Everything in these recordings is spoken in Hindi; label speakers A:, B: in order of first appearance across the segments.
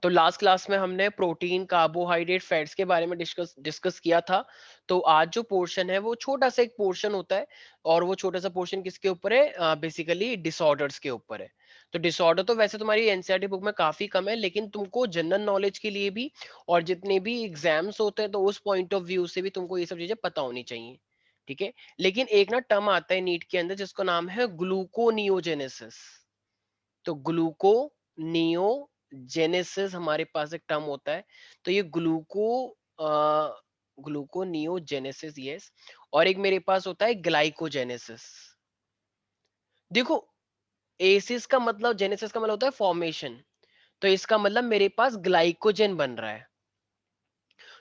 A: तो लास्ट क्लास में हमने प्रोटीन, कार्बोहाइड्रेट, फैट्स के बारे में डिस्कस किया था। तो आज जो पोर्शन है वो छोटा सा एक पोर्शन होता है, और वो छोटा सा पोर्शन किसके ऊपर है? बेसिकली डिसऑर्डर्स के ऊपर है। तो डिसऑर्डर तो वैसे तुम्हारी एनसीईआरटी बुक में काफी कम है, लेकिन तुमको जनरल नॉलेज के लिए भी और जितने भी एग्जाम्स होते हैं तो उस पॉइंट ऑफ व्यू से भी तुमको ये सब चीजें पता होनी चाहिए। ठीक है। लेकिन एक ना टर्म आता है नीट के अंदर जिसका नाम है ग्लूकोनियोजेनेसिस। तो ग्लूकोनियोजेनेसिस हमारे पास एक टर्म होता है। तो ये ग्लूकोनियोजेनेसिस, यस। और एक मेरे पास होता है ग्लाइकोजेनेसिस। देखो, एसिस का मतलब, जेनेसिस का मतलब होता है फॉर्मेशन। तो इसका मतलब मेरे पास ग्लाइकोजन बन रहा है।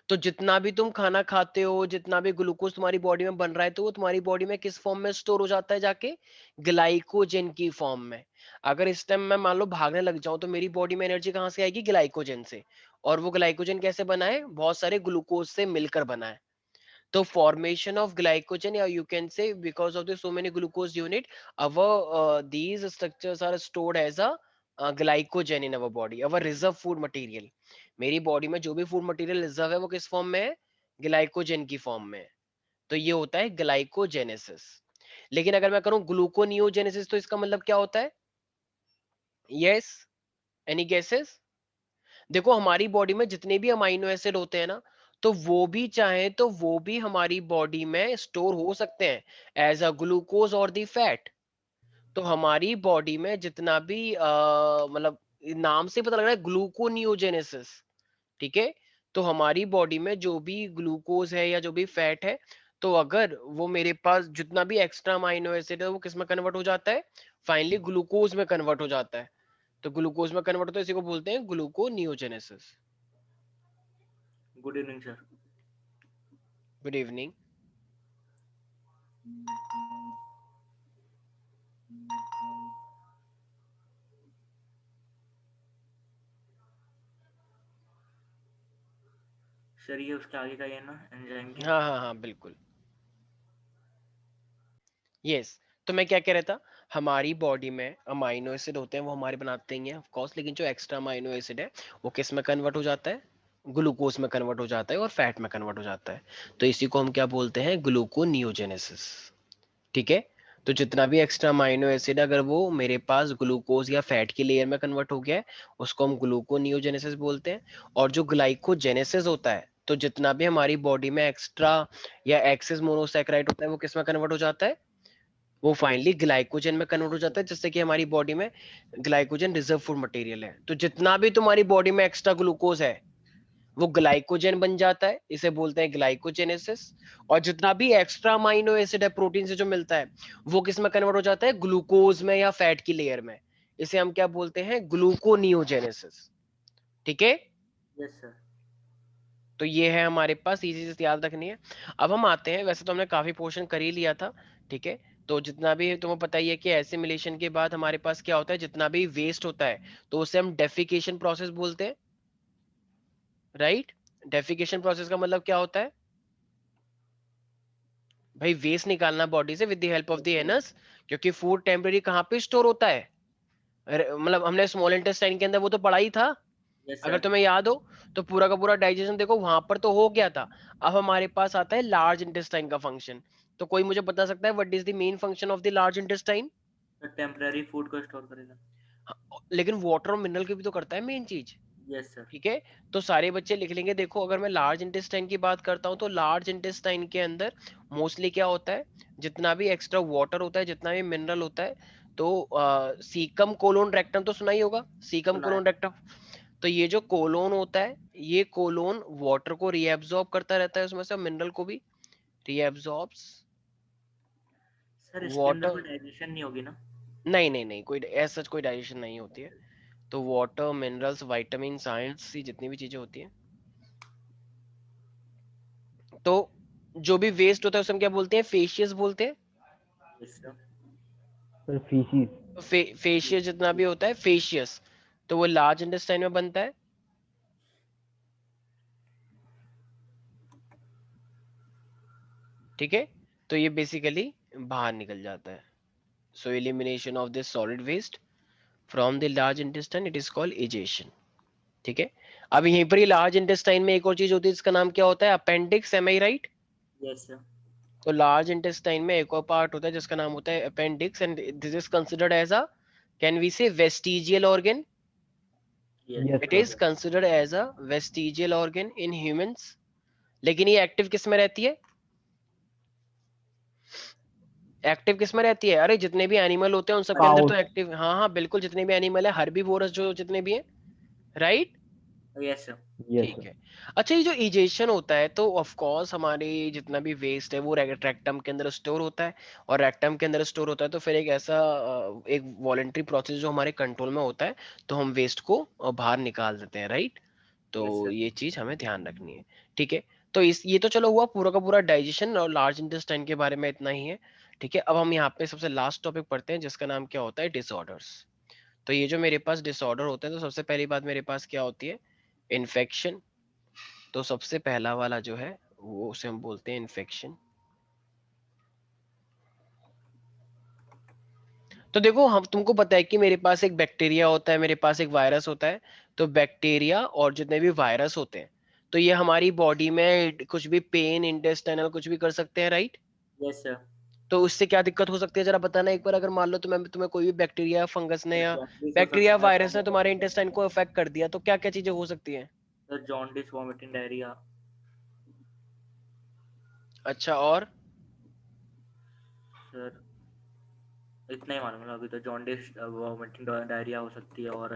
A: तो जितना भी तुम खाना खाते हो, जितना भी ग्लूकोज तुम्हारी बॉडी में बन रहा है, तो वो तुम्हारी बॉडी में किस फॉर्म में स्टोर हो जाता है? जाके ग्लाइकोजन की फॉर्म में। अगर इस टाइम मैं मान लो भागने लग जाऊं तो मेरी बॉडी में एनर्जी कहाँ से आएगी? ग्लाइकोजन से। और वो ग्लाइकोजन कैसे बना है? बहुत सारे ग्लूकोज से मिलकर बना है। तो फॉर्मेशन ऑफ ग्लाइकोजन, या you can say because of the so many glucose unit, our these structures are stored as a glycogen in our body, our reserve food material। मेरी बॉडी में जो भी फूड मटेरियल रिजर्व है वो किस फॉर्म में है? ग्लाइकोजन की फॉर्म में है। तो ये होता है ग्लाइकोजेनेसिस। लेकिन अगर मैं करूं ग्लूकोनियोजेनेसिस तो इसका मतलब क्या होता है? Yes, any guesses? देखो, हमारी बॉडी में जितने भी अमाइनो एसिड होते हैं ना, तो वो भी चाहे तो वो भी हमारी बॉडी में स्टोर हो सकते हैं एज अ ग्लूकोज और दी फैट। तो हमारी बॉडी में जितना भी मतलब नाम से पता लग रहा है ग्लूकोनियोजेनेसिस। ठीक है। तो हमारी बॉडी में जो भी ग्लूकोज है या जो भी फैट है, तो अगर वो मेरे पास जितना भी एक्स्ट्रा अमाइनो एसिड है वो किस में कन्वर्ट हो जाता है? फाइनली ग्लूकोज में कन्वर्ट हो जाता है। तो ग्लूकोज में कन्वर्ट होता है, इसी को बोलते हैं gluconeogenesis.
B: Good evening sir.
A: Good evening.
B: Sir ये उसके आगे का ही है ना, एंजाइम के?
A: हाँ हाँ हाँ, बिल्कुल। यस। तो मैं क्या कह रहा था, हमारी बॉडी में अमाइनो एसिड होते हैं वो हमारे बनाते ही हैं ऑफ कोर्स, लेकिन जो एक्स्ट्रा अमाइनो एसिड है वो किस में कन्वर्ट हो जाता है? ग्लूकोज में कन्वर्ट हो जाता है और फैट में कन्वर्ट हो जाता है। तो इसी को हम क्या बोलते हैं? ग्लूकोनियोजेनेसिस। ठीक है। तो जितना भी एक्स्ट्रा अमाइनो एसिड अगर वो मेरे पास ग्लूकोज या फैट की लेयर में कन्वर्ट हो गया है, उसको हम ग्लूकोनियोजेनेसिस बोलते हैं। और जो ग्लाइकोजेनेसिस होता है, तो जितना भी हमारी बॉडी में एक्स्ट्रा या एक्सेस मोनोसैकेराइड होता है वो किस में कन्वर्ट हो जाता है? वो फाइनली ग्लाइकोजन में कन्वर्ट हो जाता है, जिससे कि हमारी बॉडी में ग्लाइकोजन रिजर्व फूड मटेरियल है। तो जितना भी तुम्हारी बॉडी में एक्स्ट्रा ग्लूकोज है वो ग्लाइकोजन बन जाता है, इसे बोलते हैं ग्लाइकोजेनेसिस। और जितना भी एक्स्ट्रा अमाइनो एसिड है प्रोटीन से जो मिलता है, वो किस में कन्वर्ट हो जाता है? ग्लूकोज में या फैट की लेयर में। इसे हम क्या बोलते हैं? ग्लूकोनियोजेनेसिस। ठीक है।
B: Yes sir.
A: तो ये है हमारे पास, ये चीज याद रखनी है। अब हम आते हैं, वैसे तो हमने काफी पोर्शन कर ही लिया था। ठीक है। तो जितना भी तुम्हें पता ही है कि एसिमिलेशन के बाद हमारे पास क्या होता है, जितना भी वेस्ट होता है तो उसे हम डेफिकेशन प्रोसेस बोलते हैं। राइट। डेफिकेशन प्रोसेस का मतलब क्या होता है? भाई वेस्ट निकालना बॉडी से with the help of the anus. क्योंकि फूड टेम्पररी कहाँ पे स्टोर होता है? मतलब हमने स्मॉल इंटेस्टाइन के अंदर वो तो पढ़ा ही था,
B: यस
A: अगर
B: सर।
A: तुम्हें याद हो। तो पूरा का पूरा डाइजेशन देखो वहां पर तो हो गया था। अब हमारे पास आता है लार्ज इंटेस्टाइन का फंक्शन। तो कोई मुझे बता सकता है what is the main function of the large intestine?
B: Sir temporary food को स्टोर करेगा।
A: लेकिन वाटर और मिनरल की भी तो करता है मेन चीज।
B: Yes sir.
A: ठीक है। तो सारे बच्चे लिख लेंगे। देखो, अगर मैं लार्ज इंटेस्टाइन की बात करता हूँ तो लार्ज इंटेस्टाइन के अंदर मोस्टली क्या होता है? जितना भी एक्स्ट्रा वाटर होता है, जितना भी मिनरल होता है, तो सीकम कोलोन रेक्टम तो सुना ही होगा, सीकम
B: सुना है।
A: Colon rectum. तो ये जो कोलोन होता है, ये कोलोन वाटर को रीएब्सॉर्ब करता रहता है, उसमें से मिनरल को भी रीएब्सॉर्ब्स
B: सर इसके अंदर
A: वाटर।
B: कोई डाइजेशन नहीं होगी ना?
A: नहीं नहीं नहीं, कोई ऐसा कोई डाइजेशन नहीं होती है। तो वाटर, मिनरल्स, विटामिन, साइंस, जितनी भी चीजें होती हैं, तो जो भी वेस्ट होता है उसे हम क्या बोलते हैं? फेशियस बोलते हैं।
B: Yes sir.
C: Sir faeces.
A: Faeces जितना भी होता है फेशियस, तो वो लार्ज इंटेस्टाइन में बनता है। ठीक है। तो ये बेसिकली बाहर निकल जाता है। So elimination of this solid waste from the large intestine, it is called egestion. ठीक है। अब यहीं पर ही लार्ज इंटेस्टाइन में एक और चीज होती है जिसका नाम क्या होता है, अपेंडिक्स, एम आई राइट?
B: Yes sir.
A: तो लार्ज इंटेस्टाइन में एक और पार्ट होता है जिसका नाम होता है appendix, and this is considered as a, can we say, vestigial organ.
C: Yes,
A: it
C: sir.
A: Is considered as a vestigial organ in humans. लेकिन ये एक्टिव किस में रहती है, एक्टिव किस में रहती है? अरे जितने भी एनिमल होते हैं उन सबके अंदर तो
C: Cows.
A: एक्टिव, हाँ हाँ बिल्कुल, जितने भी एनिमल है, हर्बीवोरस जो जितने भी हैं, राइट?
B: Yes sir.
C: Yes,
A: ठीक
C: sir.
A: है। अच्छा, ये जो इजेशन होता है तो ऑफ कोर्स हमारे जितना भी वेस्ट है वो रेक्टम के अंदर स्टोर होता है, और रेक्टम के अंदर स्टोर होता है तो फिर एक ऐसा एक वॉलेंट्री प्रोसेस जो हमारे कंट्रोल में होता है, तो हम वेस्ट को बाहर निकाल देते हैं, राइट? तो
B: यस सर।
A: ये चीज हमें ध्यान रखनी है। ठीक है। तो इस ये तो चलो हुआ पूरा का पूरा डाइजेशन और लार्ज इंटेस्टाइन के बारे में, इतना ही है। ठीक है। अब हम यहाँ पे सबसे लास्ट टॉपिक पढ़ते हैं जिसका नाम क्या होता है, डिसऑर्डर्स। तो ये जो मेरे पास डिसऑर्डर होते हैं तो सबसे पहली बात मेरे पास क्या होती है, इन्फेक्शन। तो सबसे पहला वाला जो है वो उसे हम बोलते हैं इन्फेक्शन। तो देखो, हम तुमको पता है कि मेरे पास एक बैक्टीरिया होता है, मेरे पास एक वायरस होता है। तो बैक्टीरिया और जितने भी वायरस होते हैं, तो ये हमारी बॉडी में कुछ भी पेन, इंटेस्टाइनल कुछ भी कर सकते हैं, राइट?
B: Yes sir.
A: तो उससे क्या दिक्कत हो सकती है जरा बताना एक बार, अगर मान लो तुम्हें कोई भी बैक्टीरिया, फंगस ने या
B: जॉन्डिस हो
A: बैक्टीरिया,
B: सकता है,
A: वायरस ने तुम्हारे
B: वॉमिटिंग।
A: इंटेस्टाइन को अफेक्ट कर दिया, तो क्या क्या चीजें हो सकती हैं?
B: Sir jaundice, vomiting, diarrhoea.
A: अच्छा, और?
B: सर इतना ही मालूम है अभी तो, जॉन्डिस, वॉमिटिंग, डायरिया हो सकती है, और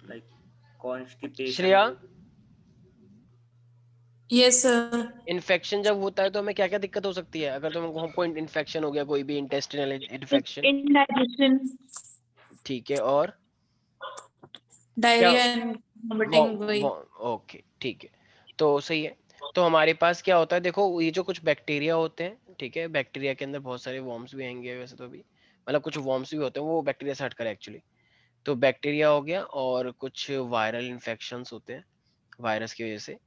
B: लाइक कॉन्स्टिपेशन
A: श्रेया,
B: हो।
D: Yes sir.
A: इन्फेक्शन जब होता है तो हमें क्या क्या दिक्कत हो सकती है, अगर हमको इन्फेक्शन हो गया, कोई भी इंटेस्टिनल इन्फेक्शन?
D: इंडाइजेशन,
A: ठीक है, और क्या?
D: डायरिया एंड
A: वो
D: वोमिटिंग वही।
A: वो ओके, ठीक है। तो सही है। तो हमारे पास क्या होता है, देखो ये जो कुछ बैक्टीरिया होते हैं, ठीक है, बैक्टीरिया के अंदर बहुत सारे वॉर्म्स भी आएंगे वैसे तो भी, मतलब कुछ वॉर्म्स भी होते हैं, वो बैक्टीरिया से हटकर एक्चुअली। तो बैक्टीरिया हो गया, और कुछ वायरल इन्फेक्शंस होते हैं वायरस की वजह से।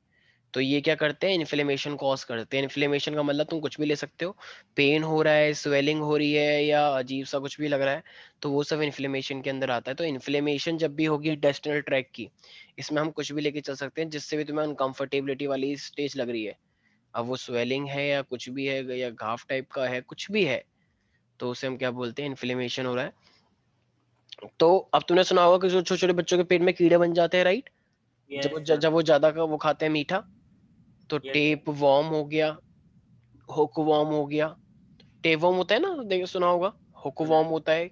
A: तो ये क्या करते हैं, इन्फ्लेमेशन कॉज करते हैं। इन्फ्लेमेशन का मतलब तुम कुछ भी ले सकते हो, पेन हो रहा है, स्वेलिंग हो रही है, या अजीब सा कुछ भी लग रहा है, तो वो सब इन्फ्लेमेशन के अंदर आता है। तो इन्फ्लेमेशन जब भी होगी इंटेस्टिनल ट्रैक की, इसमें हम कुछ भी लेके चल सकते हैं जिससे भी तुम्हें अनकंफर्टेबिलिटी वाली स्टेज लग रही है। अब वो स्वेलिंग है या कुछ भी है या घाव टाइप का है, कुछ भी है, तो उसे हम क्या बोलते हैं, इन्फ्लेमेशन हो रहा है। तो अब तुमने सुना होगा कि जो छोटे छोटे बच्चों के पेट में कीड़े बन जाते हैं, राइट?
B: Yes sir.
A: जब वो ज्यादा का वो खाते हैं मीठा, तो
B: यस सर।
A: टेप वॉर्म हो गया, हुकवॉर्म हो गया, टेवॉर्म होता है ना, देखिए सुना होगा,
B: सुना
A: हुकवॉर्म
B: है।
A: होता है।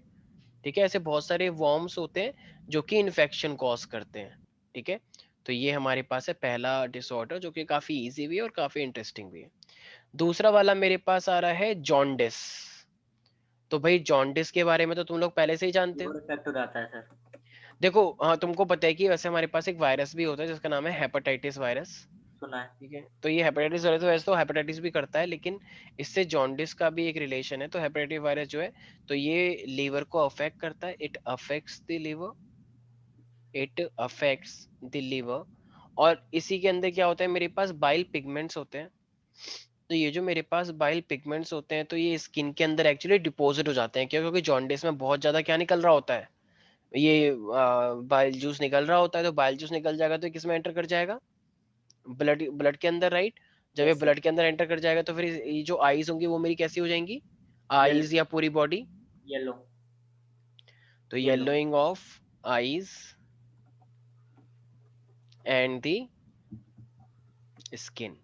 A: ठीक है, ऐसे बहुत सारे वॉर्म्स होते हैं जो कि इन्फेक्शन कॉज करते हैं। ठीक है। तो ये हमारे पास है पहला डिसऑर्डर, जो कि काफी इजी भी है और काफी इंटरेस्टिंग भी है। दूसरा वाला मेरे पास आ रहा है जॉन्डिस। तो भाई जॉन्डिस के बारे में तो तुम लोग पहले से ही जानते हो।
B: लिवर इफेक्ट हो जाता है सर।
A: देखो हाँ, तुमको पता है कि वैसे हमारे पास एक वायरस भी होता है जिसका नाम है हेपेटाइटिस वायरस।
B: सुना है।
A: ठीक है। तो ये हेपेटाइटिस वायरस तो वैसे तो हेपेटाइटिस भी करता है, लेकिन इससे जॉन्डिस का भी एक रिलेशन है। तो हेपेटाइटिस वायरस जो है, तो ये लीवर को अफेक्ट करता है, it affects the liver, it affects the liver. और इसी के अंदर क्या होता है, मेरे पास बाइल पिगमेंट्स होते हैं। तो ये जो मेरे पास बाइल पिगमेंट्स होते हैं, तो ये स्किन के अंदर एक्चुअली डिपॉजिट हो जाते हैं। क्यों? क्योंकि जॉन्डिस में बहुत ज्यादा क्या निकल रहा होता है, ये बाइल जूस निकल रहा होता है। तो बाइल जूस निकल जाएगा तो किस में एंटर कर जाएगा, ब्लड ब्लड के अंदर, राइट? जब ये
B: यस सर।
A: ब्लड के अंदर एंटर कर जाएगा तो फिर ये जो आईज होंगी वो मेरी कैसी हो जाएंगी,
B: येलो।
A: आईज या पूरी बॉडी?
B: येलो।
A: तो
B: yellow.
A: Yellowing of eyes and the skin.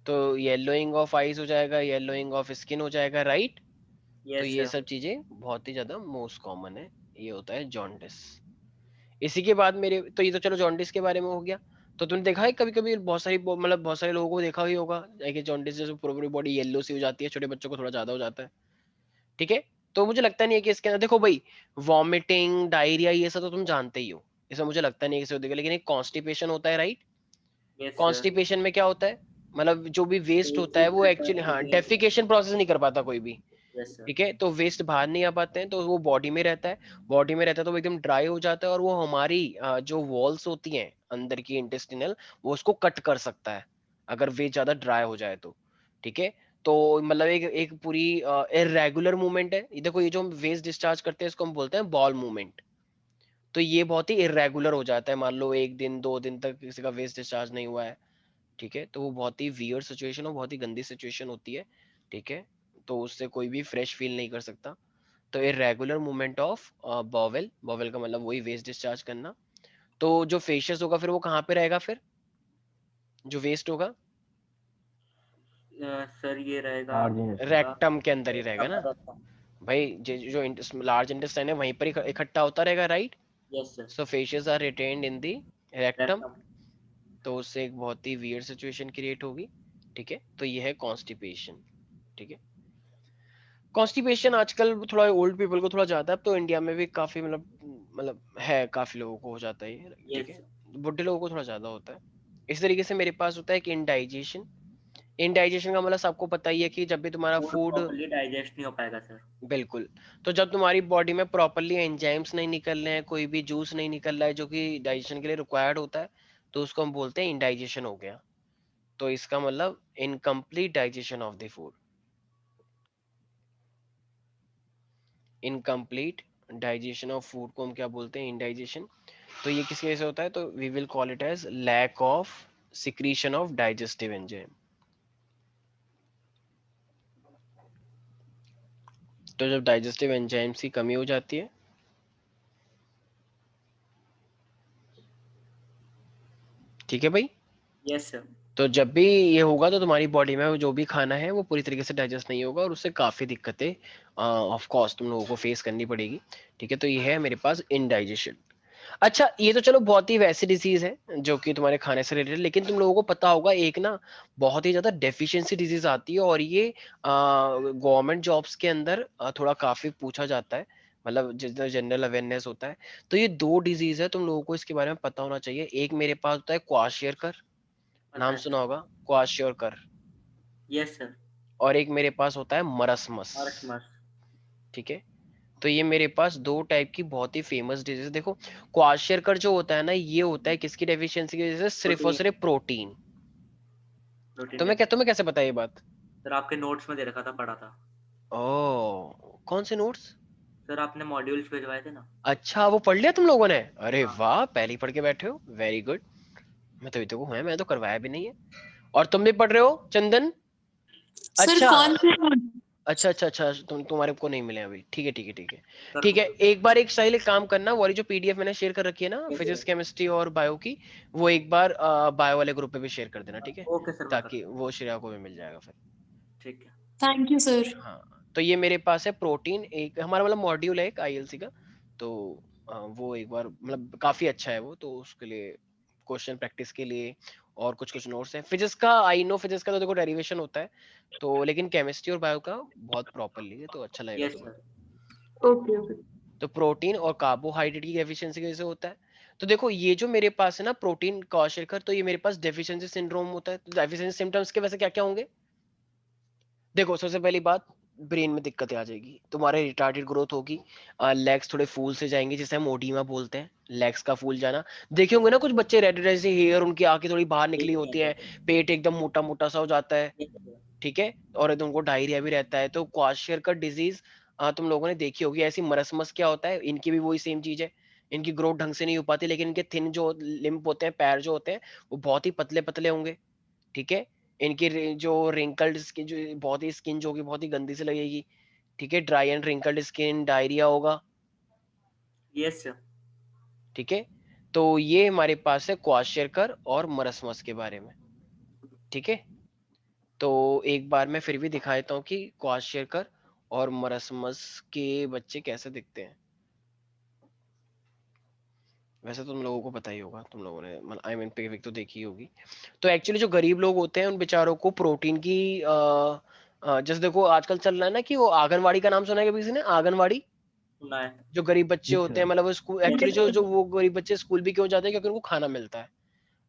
A: तो येलोइंग ऑफ आईज हो जाएगा, येलोइंग ऑफ स्किन हो जाएगा, राइट? तो
B: यस
A: ये
B: सर।
A: सब चीजें बहुत ही ज्यादा मोस्ट कॉमन है। ये होता है जॉन्डिस। इसी के बाद मेरे, तो ये तो चलो जॉन्डिस के बारे में हो गया। तो तुमने देखा है कभी कभी बहुत सारी मतलब बहुत सारे लोगों को देखा ही होगा कि जॉन्डिस जैसे पूरी पूरी बॉडी येलो सी हो जाती है, छोटे बच्चों को थोड़ा ज्यादा हो जाता है। ठीक है। तो मुझे लगता नहीं है कि इसके अंदर, देखो भाई, वॉमिटिंग, डायरिया, ये सब तो तुम जानते ही हो, इसमें मुझे लगता नहीं है किसी को देगा। लेकिन एक कॉन्स्टिपेशन होता है, राइट?
B: Yes sir.
A: कॉन्स्टिपेशन में क्या होता है, मतलब जो भी वेस्ट
B: पेट
A: होता है
B: फूड
A: वो
B: रहता
A: एक्चुअली,
B: है
A: हाँ,
B: मुझे।
A: डेफिकेशन प्रोसेस नहीं कर पाता कोई भी।
B: Yes sir.
A: ठीक है। तो वेस्ट बाहर नहीं आ पाते हैं, तो वो बॉडी में रहता है। बॉडी में रहता है तो वो एकदम ड्राई हो जाता है, और वो हमारी जो वॉल्स होती हैं अंदर की इंटेस्टिनल, वो उसको कट कर सकता है अगर वेस्ट ज्यादा ड्राई हो जाए तो। ठीक है। तो मतलब एक एक पूरी इरेगुलर मूवमेंट है। ये देखो, ये जो हम वेस्ट डिस्चार्ज करते हैं इसको हम बोलते हैं बॉल मूवमेंट। तो ये बहुत ही इरेगुलर हो जाता है, मान लो 1 दिन 2 दिन तक किसी का वेस्ट डिस्चार्ज नहीं हुआ है, ठीक है, तो वो बहुत ही वियर्ड सिचुएशन और बहुत ही गंदी सिचुएशन होती है, ठीक है, तो उससे कोई भी फ्रेश फील नहीं कर सकता। तो irregular movement of bowel, bowel का मतलब वही वेस्ट डिस्चार्ज करना। तो जो फेशियस होगा फिर वो कहाँ पे रहेगा, फिर जो वेस्ट होगा
B: सर ये रहेगा
C: लार्ज इंटेस्टाइन।
A: रेक्टम के अंदर ही रहेगा ना
B: रेक्टम।
A: भाई, जो लार्ज इंटेस्टाइन है वहीं पर इकट्ठा होता रहेगा, right.
B: Yes sir.
A: So faeces are retained in the rectum,
B: rectum.
A: तो उससे एक बहुत ही वियर्ड सिचुएशन क्रिएट होगी, ठीक है, तो ये है कॉन्स्टिपेशन, ठीक है। कॉन्स्टिपेशन आजकल थोड़ा ओल्ड पीपल को थोड़ा ज्यादा है, अब तो इंडिया में भी काफी मतलब है, काफी लोगों को हो जाता है ये, ठीक
B: यस
A: है,
B: सर।
A: बुढ़े लोगों को थोड़ा ज्यादा होता है। इस तरीके से मेरे पास होता है कि इंडाइजेशन। इंडाइजेशन का मतलब सबको पता ही है कि जब भी तुम्हारा
B: फूड
A: फूड,
B: प्रॉपर्ली डाइजेस्ट नहीं हो पाएगा सर।
A: बिल्कुल, तो जब तुम्हारी बॉडी में प्रॉपरली एंजाइम्स नहीं निकल रहे हैं, कोई भी जूस नहीं निकल रहा है जो कि डाइजेशन के लिए रिक्वायर्ड होता है, तो उसको हम बोलते हैं इंडाइजेशन हो गया। तो इसका मतलब incomplete digestion of the food, incomplete digestion of food को हम क्या बोलते हैं, इंडाइजेशन। तो ये किस वजह से होता है, तो we will call it as lack of secretion of digestive enzyme. तो जब डाइजेस्टिव एंजाइम्स की कमी हो जाती है, ठीक है भाई,
B: यस सर।
A: तो जब भी ये होगा तो तुम्हारी बॉडी में जो भी खाना है वो पूरी तरीके से डाइजेस्ट नहीं होगा और उससे काफी दिक्कतें ऑफ कोर्स तुम लोगों को फेस करनी पड़ेगी, ठीक है। तो ये है मेरे पास इनडाइजेशन। अच्छा, ये तो चलो बहुत ही वैसी डिजीज है जो कि तुम्हारे खाने से रिलेटेड, लेकिन तुम लोगों को पता होगा एक ना बहुत ही ज्यादा डेफिशिएंसी डिजीज आती है, और ये गवर्नमेंट जॉब्स के अंदर थोड़ा काफी पूछा जाता है, मतलब जितना जनरल अवेयरनेस होता है। तो ये 2 डिजीज है, तुम लोगों को इसके बारे में पता होना चाहिए। एक मेरे पास होता है क्वाशियरकर,
B: पता
A: नाम
B: है
A: सुना
B: सर।
A: होगा, क्वाशियरकर।
B: Yes sir.
A: और एक मेरे पास होता है मरसमस,
B: मर्स मर्स।
A: ठीक है। तो ये मेरे पास 2 टाइप की बहुत ही फेमस डिजीज है। देखो, क्वाशियरकर जो होता है ना, ये होता है किसकी डेफिशिएंसी की वजह से, सिर्फ और
B: प्रोटीन।
A: सिर्फ प्रोटीन।
B: प्रोटीन
A: तुम्हें
B: डेफिशिएंसी।
A: कैसे पता ये बात?
B: सर आपके नोट्स में दे रखा था, पढ़ा था।
A: ओ, कौन से नोट्स?
B: सर आपने मॉड्यूल्स भिजवाए थे ना।
A: अच्छा, वो पढ़ लिया तुम लोगों ने? अरे
B: हाँ।
A: वाह, पहले ही पढ़ के बैठे हो, वेरी गुड। मैं तो देखो है, मैं तो करवाया भी नहीं है। और तुम भी पढ़ रहे हो चंदन?
D: सर
A: अच्छा
D: कौन से
A: अच्छा अच्छा अच्छा, तुम्हारे को नहीं मिले अभी, ठीक है ठीक है ठीक है।
B: सर।
A: ठीक है, एक बार एक साहिल एक काम करना, वाली जो पीडीएफ मैंने शेयर कर रखी है ना
B: यस
A: फिजिक्स
B: सर।
A: केमिस्ट्री और बायो की, वो एक बार बायो वाले ग्रुप पे भी शेयर कर देना, ठीक है,
B: ओके सर, मैं
A: ताकि
B: करता हूँ।
A: वो श्रेया को भी मिल जाएगा फिर।
B: ठीक है।
D: Thank you sir.
A: हाँ, तो ये मेरे पास है प्रोटीन, एक हमारा मतलब मॉड्यूल है एक आईएलसी का, तो वो एक बार मतलब काफी अच्छा है वो, तो उसके लिए क्वेश्चन प्रैक्टिस के लिए और कुछ कुछ नोट्स हैं। फिजिक्स का आई नो, फिजिक्स का तो देखो डेरिवेशन होता है, तो लेकिन केमिस्ट्री और बायो का बहुत प्रॉपरली है, तो अच्छा लगेगा
B: यस
A: तुम्हें।
B: सर।
D: Okay okay.
A: तो प्रोटीन और कार्बोहाइड्रेट की डेफिशिएंसी कैसे होता है, तो देखो ये जो मेरे पास है ना प्रोटीन क्वाशियरकर, तो ये मेरे पास डेफिशिएंसी सिंड्रोम होता है। तो डेफिशिएंसी सिम्टम्स के वैसे क्या क्या होंगे, देखो सबसे पहली बात, ब्रेन में दिक्कतें आ जाएगी, तुम्हारे रिटार्डेड ग्रोथ होगी, लेग्स थोड़े फूल से जाएंगे जिसे हम ओडीमा बोलते हैं, लेग्स का फूल जाना। देखे होंगे ना कुछ बच्चे रेड रेड से हेयर, उनकी आंखें थोड़ी बाहर निकली होती है, पेट एकदम मोटा मोटा सा हो जाता है, ठीक है, और तुमको डायरिया भी रहता है। तो क्वाशियरकर डिजीज तुम लोगों ने देखी होगी। ऐसी मरसमस क्या होता है, इनकी भी वही सेम चीज है, इनकी ग्रोथ ढंग से नहीं हो पाती, लेकिन इनके थिन जो लिम्ब होते हैं, पैर जो होते हैं, वो बहुत ही पतले पतले होंगे, ठीक है। इनकी जो रिंकल्ड स्किन, जो बहुत ही स्किन जो होगी बहुत ही गंदी से लगेगी, ठीक है, dry and wrinkled skin, diarrhoea होगा,
B: यस सर।
A: ठीक है। तो ये हमारे पास है क्वाशियरकर और मरसमस के बारे में, ठीक है। तो एक बार मैं फिर भी दिखा देता हूँ कि क्वाशियरकर और मरसमस के बच्चे कैसे दिखते हैं। वैसे तो तुम लोगों को पता ही होगा, तुम लोगों ने मतलब आई मीन पिक तो देखी होगी। तो एक्चुअली जो गरीब लोग होते हैं उन बेचारों को प्रोटीन की जैसे देखो आजकल चल रहा है ना कि वो आंगनवाड़ी का नाम सुना है कभी किसी ने, आंगनवाड़ी?
B: सुना है।
A: जो गरीब बच्चे
C: जी
A: होते हैं,
C: सर।
A: मतलब वो स्कूल,
B: यस
A: एक्चुअली
B: सर।
A: जो वो गरीब बच्चे स्कूल भी क्यों जाते हैं, क्योंकि उनको खाना मिलता है।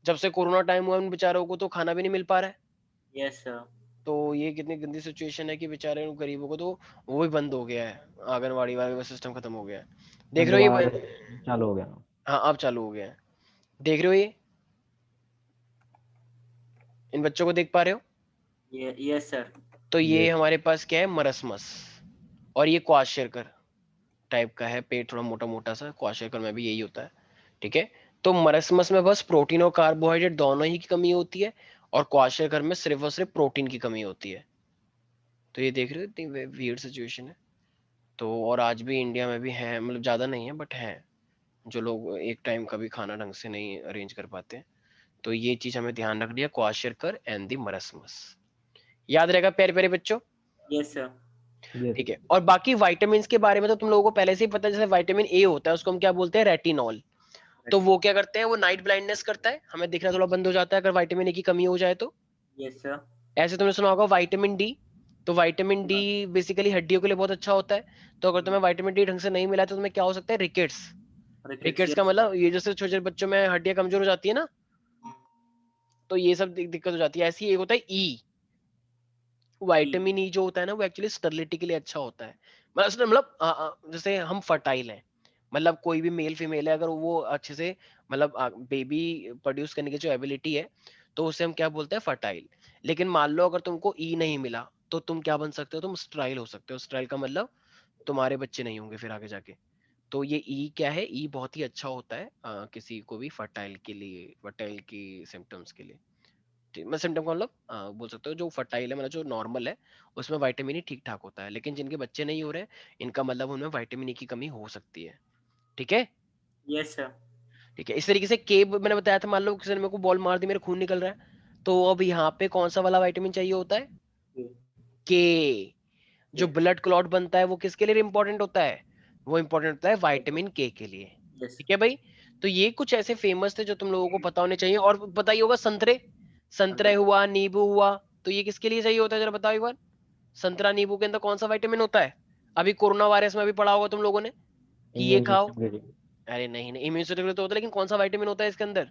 A: जब से कोरोना टाइम हुआ उन बेचारों को तो खाना भी नहीं मिल पा रहा है।
B: Yes sir.
A: तो ये कितनी गंदी सिचुएशन है कि बेचारे उन गरीबों को तो वो भी बंद हो गया है, आंगनवाड़ी वाला सिस्टम खत्म हो गया है।
C: सर
A: देख रहे हो
C: दोबारा
A: ये?
C: चालू हो गया।
A: हाँ, अब चालू हो गया है। देख रहे हो ये, इन बच्चों को देख पा रहे हो?
B: Yes sir.
A: तो ये
C: यस।
A: हमारे पास क्या है, मरसमस, और ये क्वाशियरकर, टाइप का है, पेट थोड़ा मोटा मोटा सा, क्वाशियकर में भी यही होता है, ठीक है। तो मरस्मस में बस प्रोटीन और कार्बोहाइड्रेट दोनों ही की कमी होती है, और क्वाशियकर में सिर्फ और सिर्फ प्रोटीन की कमी होती है। तो ये देख रहे हो इतनी वियर्ड सिचुएशन है। तो और आज भी इंडिया में भी है, मतलब ज्यादा नहीं है बट है, जो लोग एक टाइम का भी खाना ढंग से नहीं अरेंज कर पाते हैं। तो ये चीज हमें ध्यान रख लिया, क्वाशियकर एंड द मरस्मस, याद रहेगा प्यारे प्यारे बच्चों।
B: Yes sir.
C: Yes.
A: ठीक है, और बाकी विटामिन्स के बारे में तो तुम लोगों को पहले से ही पता है, जैसे विटामिन ए होता है उसको हम क्या बोलते हैं, रेटिनॉल। तो वो क्या करते हैं, वो नाइट ब्लाइंडनेस करता है, हमें दिखना थोड़ा बंद हो जाता है अगर विटामिन ए की कमी हो जाए तो।
B: Yes sir.
A: ऐसे तुमने सुना होगा विटामिन डी, तो विटामिन डी बेसिकली हड्डियों के लिए बहुत अच्छा होता है। तो अगर तुम्हें विटामिन डी ढंग से नहीं मिला तो तुम्हें क्या हो सकता है, रिकेट्स। रिकेट्स का मतलब ये जैसे छोटे छोटे बच्चों में हड्डियां कमजोर हो जाती है ना, तो ये सब दिक्कत हो जाती है। ऐसी एक होता है ई, विटामिन ई जो होता है ना, वो एक्चुअली स्टर्लिटी के लिए अच्छा होता है। मतलब जैसे हम फर्टाइल हैं, मतलब कोई भी मेल फीमेल है, अगर वो अच्छे से मतलब बेबी प्रोड्यूस करने की जो एबिलिटी है, तो उसे हम क्या बोलते हैं, फर्टाइल। लेकिन मान लो अगर तुमको ई नहीं मिला, तो तुम क्या बन सकते हो, तुम स्ट्राइल हो सकते हो। स्ट्राइल का मतलब तुम्हारे बच्चे नहीं होंगे फिर आगे जाके। तो ये ई क्या है, ई बहुत ही अच्छा होता है किसी को भी फर्टाइल के लिए, फर्टाइल की सिम्टम्स के लिए। मैं सिम्टम का मतलब बोल सकते हो जो फर्टाइल है, मतलब जो नॉर्मल है, उसमें विटामिन ई ठीक ठाक होता है। लेकिन जिनके बच्चे नहीं हो रहे, इनका मतलब उनमें विटामिन ई की कमी हो सकती है, ठीक है।
B: Yes sir.
A: ठीक है, इस तरीके से के मैंने बताया था, मान लो किसी ने मेरे को बॉल मार दी, मेरे खून निकल रहा है, तो अब यहाँ पे कौन सा वाला विटामिन चाहिए होता है, के। जो ब्लड क्लॉट बनता है वो किसके लिए इंपॉर्टेंट होता है, वो इंपॉर्टेंट होता है विटामिन के लिए। ठीक है भाई, तो ये कुछ ऐसे फेमस थे जो तुम लोगों को पता होने चाहिए। और पता ही होगा संतरे, संतरे हुआ, नींबू हुआ, तो ये किसके लिए चाहिए होता है, जरा बताओ एक बार। संतरा नींबू के अंदर कौन सा विटामिन होता है, अभी कोरोना वायरस में भी पढ़ा होगा तुम लोगों ने कि ये
C: Immune
A: खाओ।
C: system के लिए
A: अरे नहीं नहीं, इम्यून सिस्टम तो होता है, लेकिन कौन सा विटामिन होता है इसके अंदर।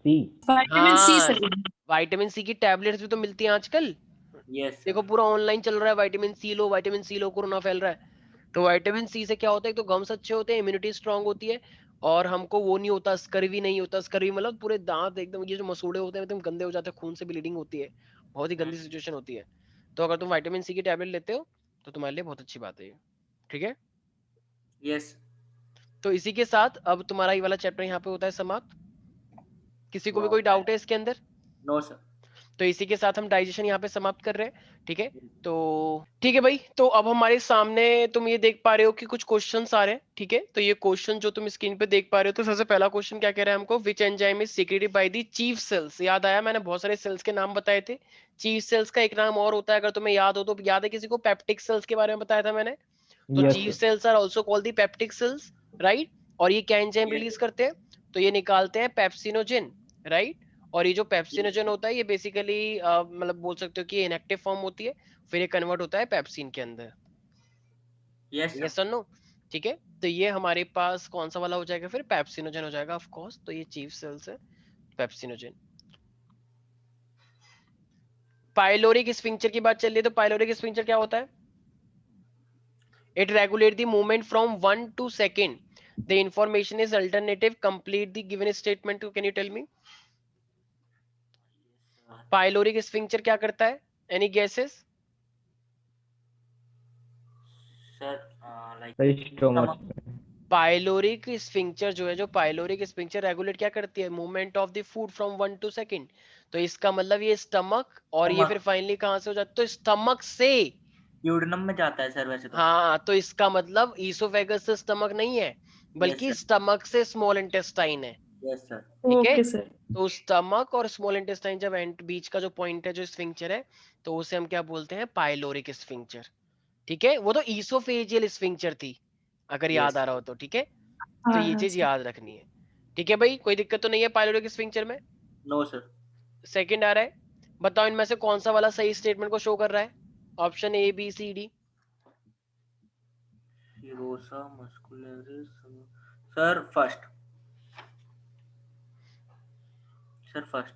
C: C.
D: विटामिन सी
A: हाँ,
D: सर।
A: विटामिन सी की टैबलेट्स भी तो मिलती हैं आजकल।
B: यस
A: देखो पूरा ऑनलाइन चल रहा है, विटामिन सी लो, विटामिन सी लो, कोरोना फैल रहा है। तो विटामिन सी से क्या होता है, एक तो गम्स अच्छे होते हैं, इम्यूनिटी स्ट्रांग होती है, और हमको वो नहीं होता, स्कर्वी नहीं होता। स्कर्वी मतलब पूरे दांत एकदम, ये जो मसूड़े होते हैं एकदम गंदे हो जाते हैं, खून से ब्लीडिंग होती है, बहुत ही गंदी सिचुएशन होती है। तो अगर तुम विटामिन सी की टैबलेट लेते हो तो तुम्हारे लिए बहुत अच्छी बात है ये, ठीक है।
B: यस।
A: तो इसी के साथ अब तुम्हारा ये वाला चैप्टर यहाँ पे होता है समाप्त। किसी को भी कोई डाउट है इसके अंदर?
B: No sir.
A: तो इसी के साथ हम डाइजेशन यहाँ पे समाप्त कर रहे हैं, ठीक है। तो ठीक है भाई, तो अब हमारे सामने तुम ये देख पा रहे हो कि कुछ क्वेश्चंस आ रहे हैं, ठीक है। तो ये क्वेश्चन जो तुम स्क्रीन पे देख पा रहे हो, तो सबसे पहला क्वेश्चन क्या कह रहा है हमको, which enzyme is secreted by the chief cells. याद आया, मैंने बहुत सारे सेल्स के नाम बताए थे। चीफ सेल्स का एक नाम और होता है, अगर तुम्हें याद हो तो। याद है किसी को, पेप्टिक सेल्स के बारे में बताया था मैंने। तो
C: Yes,
A: chief
C: sir.
A: Cells are also called the peptic cells, right. और ये क्या एंजाइम रिलीज करते हैं, तो ये निकालते हैं पेप्सिनोजेन, राइट। और ये जो पेप्सिनोजेन होता है, ये बेसिकली मतलब बोल सकते हो कि इनएक्टिव फॉर्म होती है, फिर ये कन्वर्ट होता है पेप्सिन के अंदर।
B: Yes
A: yes
B: sir.
A: और नो, ठीक है। तो ये हमारे पास कौन सा वाला हो जाएगा फिर, पेप्सिनोजेन हो जाएगा ऑफ कोर्स। तो ये चीफ सेल्स है, पेप्सिनोजेन। पाइलोरिक स्फिंक्टर की बात चल रही है, तो पाइलोरिक स्फिंक्टर क्या होता है, it regulate the movement from 1 to second. The information is alternative, complete the given statement. Can you tell me, pyloric sphincter क्या करता है, any guesses?
B: Sir like
C: The stomach.
A: Pyloric sphincter जो है, जो पाइलोरिक स्फिंक्टर रेगुलेट क्या करती है, movement of the food from 1 to second. तो इसका मतलब ये स्टमक, और ये फिर फाइनली कहां से हो जाता है, तो स्टमक से।
B: ड्यूडेनम में जाता है सर वैसे तो।
A: हाँ, तो इसका मतलब ईसोफेगस से स्टमक नहीं है,
B: यस
A: बल्कि
B: सर।
A: स्टमक से स्मॉल इंटेस्टाइन है,
B: यस सर।
A: ठीक है।
D: Okay sir.
A: तो स्टमक और स्मॉल इंटेस्टाइन जब एंड बीच का जो पॉइंट है, जो स्फिंक्चर है, तो उसे हम क्या बोलते हैं, पाइलोरिक स्फिंक्चर, ठीक है। वो तो ईसोफेजियल स्फिंक्चर थी, अगर याद
B: यस
A: आ रहा हो तो, ठीक है। तो
D: हाँ
A: ये
D: हाँ
A: चीज
D: सर।
A: याद रखनी है, ठीक है भाई, कोई दिक्कत तो नहीं है पाइलोरिक स्फिंक्चर में।
B: No sir.
A: सेकंड आ रहा है, बताओ इनमें से कौन सा वाला सही स्टेटमेंट को शो कर रहा है, option A B C D.
B: Serosa muscularis. Sir first. Sir first.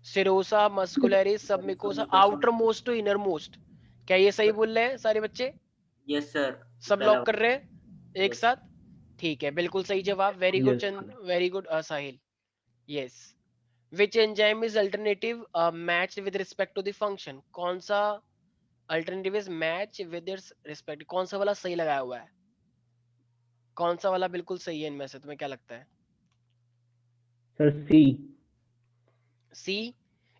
A: Serosa muscularis submucosa, outer most to inner most, क्या ये सही बोल रहे हैं सारे बच्चे,
B: यस सर।
A: सब लॉक कर रहे हैं एक
B: यस।
A: साथ? ठीक है, बिल्कुल सही जवाब, very good
C: Yes.
A: Chand, very good Sahil. Yes, which enzyme is alternative matched with respect to the function, कौन सा alternative is match with its respect. कौन सा वाला सही लगाया हुआ है? कौन सा वाला बिल्कुल सही है इनमें से, तुम्हें क्या लगता है?
C: सर सी।
A: सी।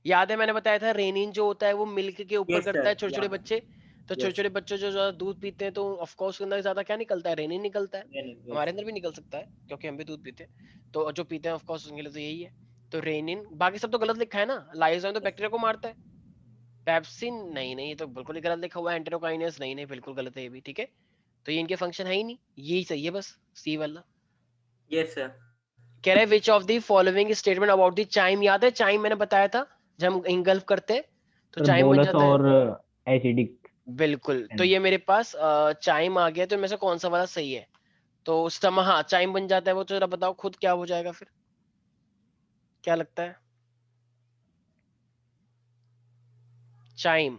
A: याद है मैंने बताया था रेनिन जो होता है वो मिल्क के ऊपर
B: यस
A: करता
B: सर,
A: है छोटे छोटे
B: याद है।
A: बच्चे। तो छोटे
B: यस,
A: छोटे बच्चे जो ज्यादा दूध पीते हैं तो ऑफ कोर्स अंदर ज्यादा क्या निकलता है? रेनिन निकलता है।
B: यस
A: हमारे
B: सर।
A: अंदर भी निकल सकता है क्योंकि हम भी दूध पीते हैं, तो जो पीते हैं ऑफ कोर्स उनके लिए तो यही है। तो रेनिन, बाकी सब तो गलत लिखा है ना। लाइसोजाइम तो बैक्टीरिया को मारता है। पेप्सिन नहीं नहीं, ये तो बिल्कुल ही गलत लिखा हुआ है। एंटेरोकाइनेस नहीं नहीं, बिल्कुल गलत है ये भी। ठीक है, तो ये इनके फंक्शन है ही नहीं, यही सही है बस, सी वाला।
B: Yes sir.
A: कह रहे हैं विच of the following statement about the chyme. याद है चाइम मैंने बताया था, जब हम इंगल्फ करते हैं तो
C: सर
A: चाइम बन
C: बोलस
A: जाता है।
C: और एसिडिक।
A: बिल्कुल, तो ये मेरे पास चाइम आ गया, तो इनमें से कौन सा वाला सही है? तो स्टमक, हाँ चाइम बन जाता है वो, तो जरा बताओ खुद क्या हो जाएगा फिर, क्या लगता है? चाइम,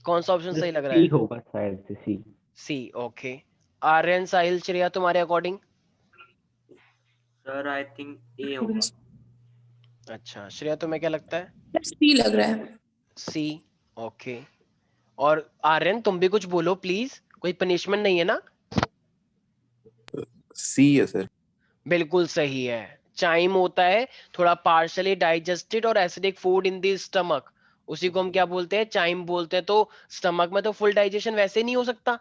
A: कौन सा ऑप्शन सही लग रहा
C: सी
A: है?
C: होगा शायद से, सी।
A: सी, ओके। आर्यन, साहिल, श्रेया, तुम्हारे अकॉर्डिंग?
B: सर आई थिंक ए होगा।
A: अच्छा श्रेया, तुम्हें क्या लगता है?
D: सी लग रहा है।
A: सी, ओके। और आर्यन तुम भी कुछ बोलो प्लीज, कोई पनिशमेंट नहीं है ना?
E: सी है सर।
A: बिल्कुल सही है। चाइम होता है थोड़ा पार्शली डाइजेस्टेड और acidic food in the stomach, उसी को हम क्या बोलते हैं? चाइम बोलते हैं। तो स्टमक में तो फुल डाइजेशन वैसे नहीं हो सकता,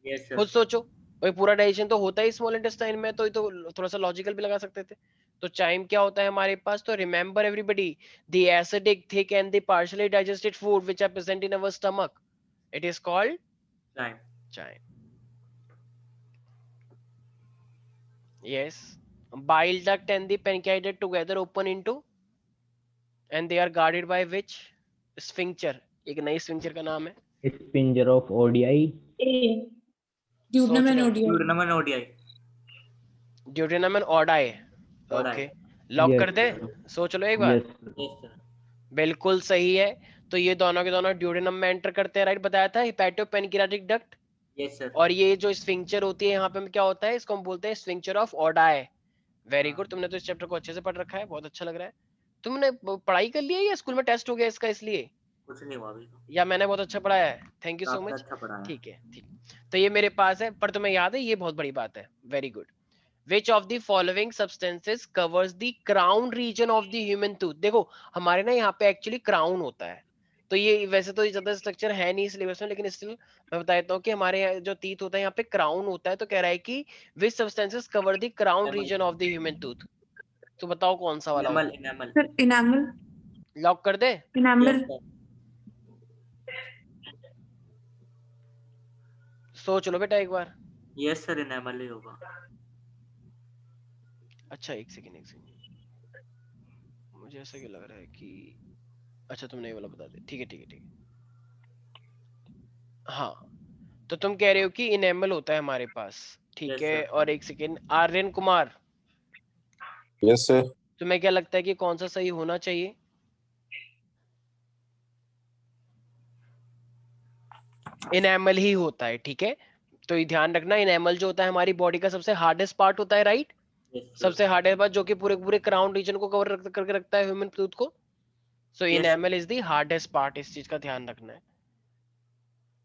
B: यस
A: खुद
B: सर।
A: सोचो, भाई पूरा डाइजेशन तो होता है स्मॉल इंटेस्टाइन में, तो ये तो थोड़ा सा लॉजिकल भी लगा सकते थे। तो चाइम क्या होता है हमारे पास? तो remember everybody, the acidic thick and the partially digested food which are present in our stomach, it is called
B: time.
A: Chyme. Yes. Bile duct and the pancreatic duct together open into, and they are guarded by which sphincter? एक नई स्फिंक्चर का नाम है।
C: स्पिंजर ऑफ ओडियाई।
D: ए,
A: सोच
D: ड्यूडेनम एंड
A: लो।
D: ओडियाई।
B: ड्यूडेनम ओडीआई।
A: ड्यूटेनम एंड ऑडाई।
B: ओडाई।
A: ओके, लॉक
C: यस
A: कर दे,
C: सर।
A: सोच लो एक बार।
C: Yes sir.
B: Yes sir.
A: बिल्कुल सही है। तो ये दोनों के दोनों ड्यूडेनम में एंटर करते हैं, राइट बताया था, hepato pancreatic duct.
B: Yes sir.
A: और ये जो स्फिंक्चर होती है यहाँ पे क्या होता है? इसको हम बोलते हैं स्फिंक्चर ऑफ ऑडाई। वेरी गुड, तुमने तो इस चैप्टर को अच्छे से पढ़ रखा है, बहुत अच्छा लग रहा है। तुमने पढ़ाई कर लिया या स्कूल में टेस्ट हो गया इसका इसलिए,
B: कुछ नहीं हुआ अभी तो।
A: या मैंने बहुत अच्छा पढ़ाया है? थैंक यू
B: तो
A: सो
B: आपने
A: मच।
B: अच्छा पढ़ा है।
A: ठीक है, ठीक। तो ये मेरे पास है, पर तुम्हें याद है, ये बहुत बड़ी बात है। Very good. Which of the following substances covers the crown region of the human tooth? देखो हमारे ना यहाँ पे एक्चुअली क्राउन होता है, तो ये वैसे तो ज्यादा स्ट्रक्चर है नहीं सिलेबस में, लेकिन स्टिल मैं बता देता हूँ कि हमारे जो टीथ होता है यहाँ पे क्राउन होता है। तो कह रहा है कि which substances cover the crown
B: enamel.
A: Region of the human tooth. तो बताओ कौन सा वाला
B: एनिमल।
A: होगा?
B: एनिमल।
D: Sir enamel.
A: लॉक कर दे?
D: इनामल।
B: Yes sir.
A: सोच लो बेटा एक बार।
B: यस सर, एनिमल ही होगा।
A: अच्छा एक सेकंड, एक सेकंड, मुझे ऐसा क्यों लग रहा है कि, अच्छा तुमने ये वाला बता दे, ठीक है ठीक है ठीक है। हाँ, तो तुम कह रहे हो कि इनेमल होता है हमारे पास, ठीक
B: यस
A: है।
B: सर।
A: और एक second, Aryan Kumar,
E: yes sir.
A: तुम्हें क्या लगता है कि कौन सा सही होना चाहिए? इनेमल ही होता है, ठीक है। तो ये ध्यान रखना, इनेमल जो होता है हमारी बॉडी का सबसे हार्डेस्ट पार्ट होता है, राइट?
B: Yes sir.
A: सबसे हार्डेस्ट पार्ट जो कि पूरे पूरे क्राउन रीजन को कवर करके रखता है ह्यूमन टूथ को। So
B: yes sir.
A: Enamel is the hardest part, इस चीज का ध्यान रखना है।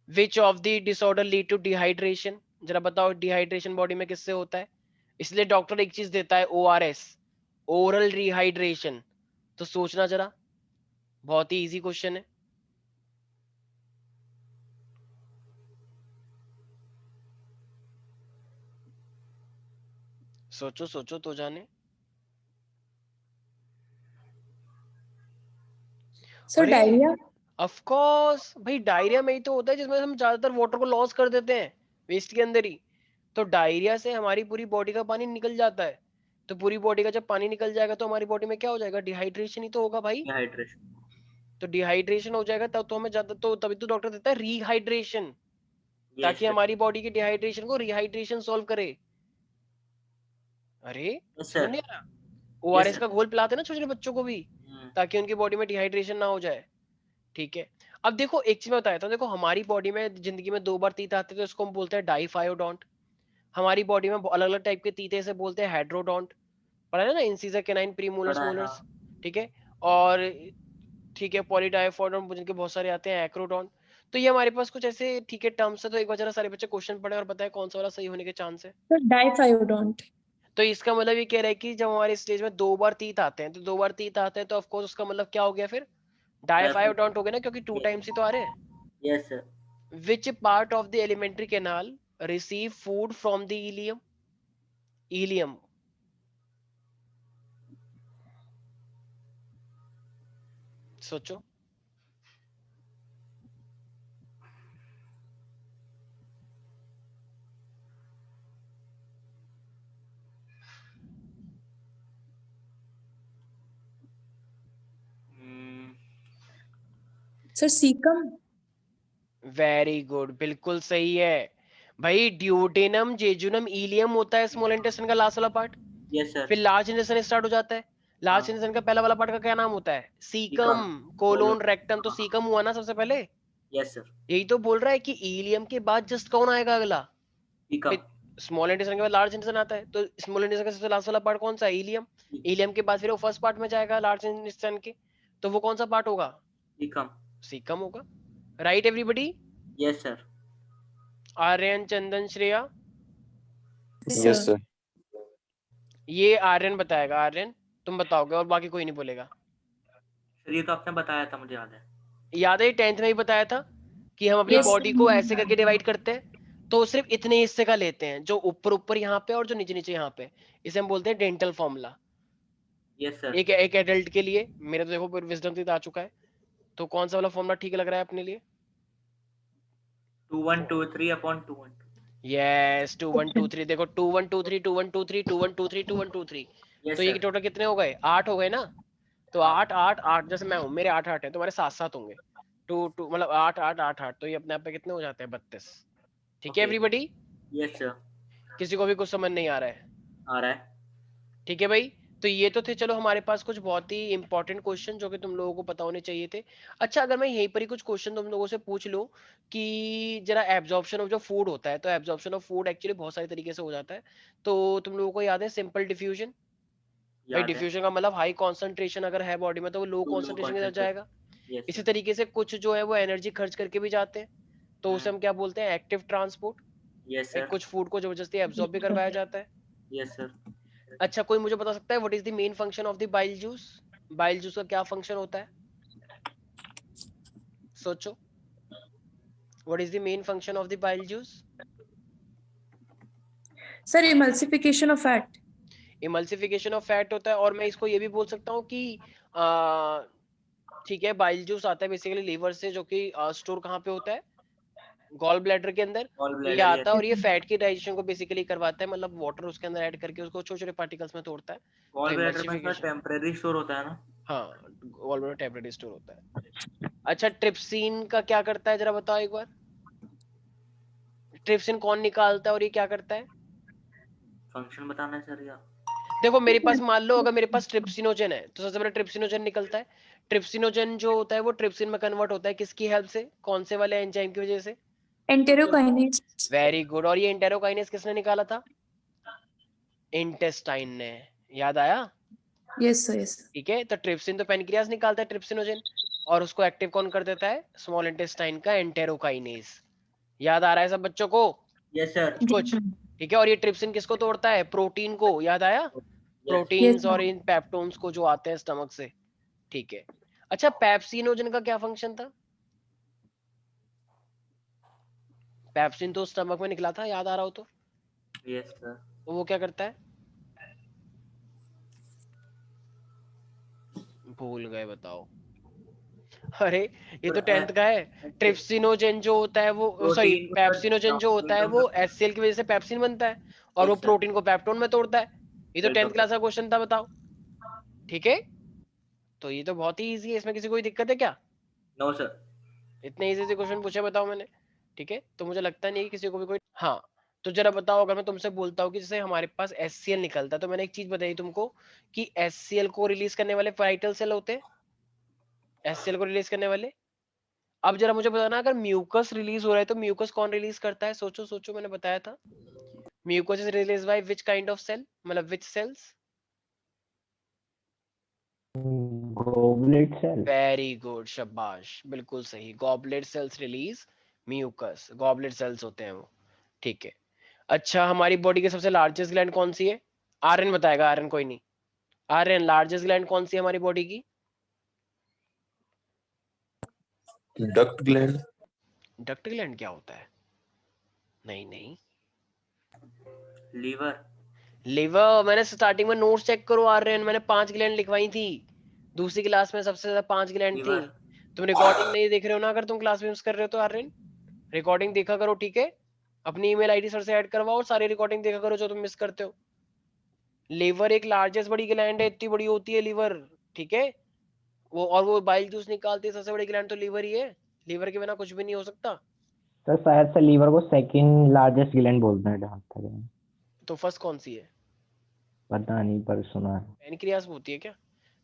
A: Which of the disorder lead to dehydration? जरा बताओ डिहाइड्रेशन बॉडी में किससे होता है? इसलिए डॉक्टर एक चीज देता है, ORS, ओरल रिहाइड्रेशन। तो सोचना जरा, बहुत ही इजी क्वेश्चन है। सोचो सोचो तो जाने।
D: सर
A: अरे
D: डायरिया।
A: ऑफ कोर्स भाई, डायरिया में ही तो होता है जिसमें हम ज्यादातर वाटर को लॉस कर देते हैं वेस्ट के अंदर ही। तो डायरिया से हमारी पूरी बॉडी का पानी निकल जाता है। तो पूरी बॉडी का जब पानी निकल जाएगा तो हमारी बॉडी में क्या हो जाएगा? डिहाइड्रेशन ही तो होगा भाई।
B: डिहाइड्रेशन।
A: तो डिहाइड्रेशन हो जाएगा तब तो हमें ज्यादा, तो तभी तो डॉक्टर देता है रिहाइड्रेशन,
B: यस
A: ताकि
B: सर।
A: हमारी बॉडी की डिहाइड्रेशन को रिहाइड्रेशन सॉल्व करे। अरे
B: यस
A: समझ
B: सर।
A: नहीं आ रहा?
B: Yes
A: ORS
B: sir.
A: का घोल पिलाते हैं ना छोटे छोटे बच्चों को भी, ताकि उनकी बॉडी में डिहाइड्रेशन ना हो जाए, ठीक है। अब देखो एक चीज मैं बताता हूँ, देखो हमारी बॉडी में जिंदगी में 2 बार तीत आते हैं, तो इसको हम बोलते हैं डाइफायोडोंट। हमारी बॉडी में अलग अलग टाइप के तीते से बोलते हैं हेड्रोडोंट। पढ़ा है ना, इंसिजर, कैनाइन, प्रीमोलर्स,
B: पढ़ा है,
A: मोलर्स।
B: हाँ।
A: ठीक है, और ठीक है पॉलीडाइफोडोन जिनके बहुत सारे आते हैं, एक्रोडोन। तो ये हमारे पास कुछ ऐसे ठीक है टर्म्स है। तो एक बार जरा सारे बच्चे क्वेश्चन पढ़े और बताए कौन सा वाला सही होने के चांस है।
D: सर डाइथायोडोंट।
A: तो इसका मतलब ये कह रहा है कि जब हमारे स्टेज में 2 बार तीत आते हैं, तो 2 बार तीत आते हैं तो ऑफ कोर्स उसका मतलब क्या हो गया फिर, डाइफायोडोंट हो गया ना, क्योंकि 2 टाइम्स ही तो आ रहे हैं।
B: Yes sir.
A: Which part of the alimentary canal receive food from the ileum? Ileum. सोचो।
D: Sir caecum.
A: वेरी गुड, बिल्कुल सही है भाई। ड्यूटेनम, जेजुनम, इलियम होता है स्मॉल इंटेस्टाइन का लास्ट वाला पार्ट।
B: Yes sir.
A: फिर लार्ज इंटेस्टाइन स्टार्ट हो जाता है। लार्ज
B: हाँ।
A: इंटेस्टाइन का पहला वाला पार्ट का क्या नाम होता है? Caecum,
B: caecum,
A: colon,
B: colon.
A: Rectum. तो सीकम हुआ ना सबसे पहले।
B: Yes sir.
A: यही तो बोल रहा है कि इलियम के बाद जस्ट कौन आएगा अगला?
B: सीकम।
A: स्मॉल इंटेस्टाइन के बाद लार्ज इंटेस्टाइन आता है, तो स्मॉल इंटेस्टाइन का सबसे लास्ट वाला पार्ट कौन सा है? इलियम। इलियम के बाद फिर वो फर्स्ट पार्ट में जाएगा लार्ज इंटेस्टाइन के, तो वो कौन सा पार्ट होगा?
B: सीकम।
A: सीकम होगा। Right everybody?
B: Yes sir.
A: Aryan, Chandan, Shreya.
E: Yes, sir.
A: ये आर्यन बताएगा। आर्यन तुम बताओगे और बाकी कोई नहीं बोलेगा।
B: सर ये तो आपने बताया था, मुझे याद है।
A: याद है 10th में ही बताया था कि हम अपनी
D: Yes,
A: बॉडी
D: sir.
A: को ऐसे करके डिवाइड करते हैं, तो सिर्फ इतने हिस्से का लेते हैं, जो ऊपर ऊपर यहाँ पे और जो नीचे नीचे यहाँ पे। इसे हम बोलते हैं डेंटल फॉर्मूला।
B: Yes sir.
A: एक एडल्ट के लिए। मेरे तो देखो विजडम टीथ आ चुका है, तो कौन सा वाला फॉर्मूला ठीक लग रहा है अपने लिए?
B: 2123/21.
A: यस 2123। देखो 2123 2123 2123 2123।
B: यस
A: तो ये
B: सर।
A: टोटल कितने हो गए? 8 हो गए ना। तो
B: हाँ।
A: 8 8 8, जैसे मैं हूँ मेरे 8 8 है, तुम्हारे 7 7 होंगे। 2 2 मतलब 8 8 8 8, तो ये अपने आप पे कितने हो जाते हैं? 32। ठीक है
B: ओके।
A: एवरीबॉडी?
B: Yes sir.
A: किसी को भी कुछ समझ नहीं आ रहा है?
B: आ रहा है।
A: ठीक है भाई। तो ये तो थे चलो हमारे पास कुछ बहुत ही इंपॉर्टेंट क्वेश्चन जो कि तुम लोगों को पता होने चाहिए थे। अच्छा, अगर मैं यहीं पर ही कुछ क्वेश्चन तुम लोगों से पूछ लूं कि जरा एब्जॉर्प्शन ऑफ जो फूड होता है, तो एब्जॉर्प्शन ऑफ फूड एक्चुअली बहुत सारे तरीके से हो जाता है। तो तुम लोगों को याद है सिंपल डिफ्यूजन? भाई
B: याद है।
A: डिफ्यूजन का मतलब हाई कॉन्सेंट्रेशन अगर है बॉडी में तो वो लो
B: टू लो
A: कॉन्सेंट्रेशन की तरफ
B: कॉन्सेंट्रेशन।
A: जाएगा।
B: यस
A: इसी
B: सर।
A: तरीके से कुछ जो है वो एनर्जी खर्च करके भी जाते हैं, तो उसे हम क्या बोलते हैं? Active transport.
B: यस
A: एक
B: सर।
A: कुछ फूड को जबरदस्ती एब्जॉर्ब भी करवाया जाता है।
B: Yes sir.
A: अच्छा, कोई मुझे बता सकता है what is the main function of the bile juice? Bile juice का क्या फंक्शन होता है? सोचो, what is the main function of the bile juice?
D: Sir emulsification of fat.
A: Emulsification of fat होता है। और मैं इसको ये भी बोल सकता हूँ कि आ, ठीक है, बाइल जूस आता है बेसिकली लीवर से, जो कि स्टोर कहाँ पे होता है? गॉल ब्लैडर के अंदर।
B: ऑल
A: ये
B: ब्लैडर।
A: आता है
B: यस।
A: और ये फैट की डाइजेशन को बेसिकली करवाता है, मतलब वाटर उसके अंदर ऐड करके उसको छोटे छोटे पार्टिकल्स में तोड़ता है। तो
B: ऑल ब्लैडर में सर
A: इमल्सिफिकेशन।
B: टेम्परेरी स्टोर होता है ना।
A: हाँ, गॉल ब्लैडर टेम्परेरी स्टोर होता है। अच्छा, ट्रिप्सिन का क्या करता है जरा बताओ एक बार। ट्रिप्सिन कौन निकालता है और ये क्या करता है?
B: फंक्शन बताना है सर या?
A: देखो मेरे पास मान लो अगर मेरे पास ट्रिप्सिनोजन है, तो सबसे पहले ट्रिप्सिनोजन निकलता है। ट्रिप्सिनोजन जो होता है वो ट्रिप्सिन में कन्वर्ट होता है, किसकी हेल्प से? कौन से वाले एंजाइम की वजह से?
D: एंटेरोकाइनेज।
A: Very good. और ये एंटेरोकाइनेज किसने निकाला था? इंटेस्टाइन ने। याद आया?
D: Yes sir yes.
A: ठीक है, तो ट्रिप्सिन तो पैनक्रियास निकालता है ट्रिप्सिनोजन, और उसको एक्टिव कौन कर देता है? स्मॉल इंटेस्टाइन का एंटेरोकाइनेज। याद आ रहा है सब बच्चों को
B: यस सर।
A: कुछ? ठीक है, और ये ट्रिप्सिन किसको तोड़ता है? प्रोटीन को। याद आया?
B: यस।
A: प्रोटीन्स और इन पेप्टोन्स को जो आते हैं स्टमक से। ठीक है। अच्छा, पेप्सिनोजन का क्या फंक्शन था? पेप्सिन तो स्टमक में निकला था, याद आ रहा हो तो?
B: Yes sir.
A: तो वो क्या करता है? भूल गए, बताओ। अरे ये तो 10th का है। ट्रिप्सिनोजन जो होता है वो, सॉरी,
B: प्रोटीन को सर
A: पेप्सिनोजन जो होता है वो HCl की वजह से पेप्सिन बनता है, और वो
B: यस सर।
A: प्रोटीन को पेप्टोन में तोड़ता है। ये तो 10th
B: बिल्कुल
A: क्लास
B: सर।
A: का क्वेश्चन था, बताओ। ठीक है, तो ये तो बहुत ही इजी है, इसमें किसी कोई दिक्कत है क्या?
B: No sir.
A: इतने इजी से क्वेश्चन पूछे बताओ मैंने। ठीक है, तो मुझे लगता नहीं है कि किसी को भी कोई। हाँ, तो जरा बताओ, अगर मैं तुमसे बोलता हूँ कि जैसे हमारे पास HCl निकलता है, तो मैंने एक चीज बताई तुमको कि HCl को रिलीज करने वाले पाइटल सेल होते हैं, HCl को रिलीज करने वाले। अब जरा मुझे बताना, अगर म्यूकस रिलीज हो रहा है तो म्यूकस कौन रिलीज करता है? सोचो सोचो, मैंने बताया था। Mucus is release by which kind of cell, मतलब which cells?
C: goblet cell.
A: Very good, शाबाश, बिल्कुल सही। Goblet cells release mucus, goblet cells होते हैं वो। ठीक है। अच्छा, हमारी बॉडी की सबसे लार्जेस्ट ग्लैंड कौन सी है? आर्यन बताएगा, आर्यन कोई नहीं। आर्यन, लार्जेस्ट ग्लैंड कौन सी है हमारी बॉडी की?
E: Duct gland.
A: डक्ट ग्लैंड क्या होता है? नहीं नहीं,
B: लीवर।
A: लिवर। मैंने स्टार्टिंग में नोट्स चेक करो आर्यन, मैंने 5 ग्लैंड लिखवाई थी दूसरी क्लास में, सबसे ज्यादा 5 ग्लैंड थी।
B: लीवर।
A: तुम रिकॉर्डिंग नहीं देख रहे हो ना, अगर तुम क्लास में मिस कर रहे हो तो आर्यन रिकॉर्डिंग देखा करो, ठीक है? अपनी ईमेल आईडी सर से ऐड करवाओ और सारी रिकॉर्डिंग देखा करो जो तुम मिस करते हो। लीवर एक लार्जेस्ट बड़ी ग्लैंड है, इतनी बड़ी होती है लीवर, ठीक है? वो, और वो बाइल जूस निकालती है, सबसे बड़ी ग्लैंड तो लीवर ही है। लीवर के बिना कुछ भी नहीं हो सकता।
C: सर शायद से लीवर को सेकंड लार्जेस्ट ग्लैंड बोलते हैं जहाँ तक है।
A: तो फर्स्ट कौन सी है?
C: पता नहीं पर सुना है।
A: पैनक्रियास होती है क्या?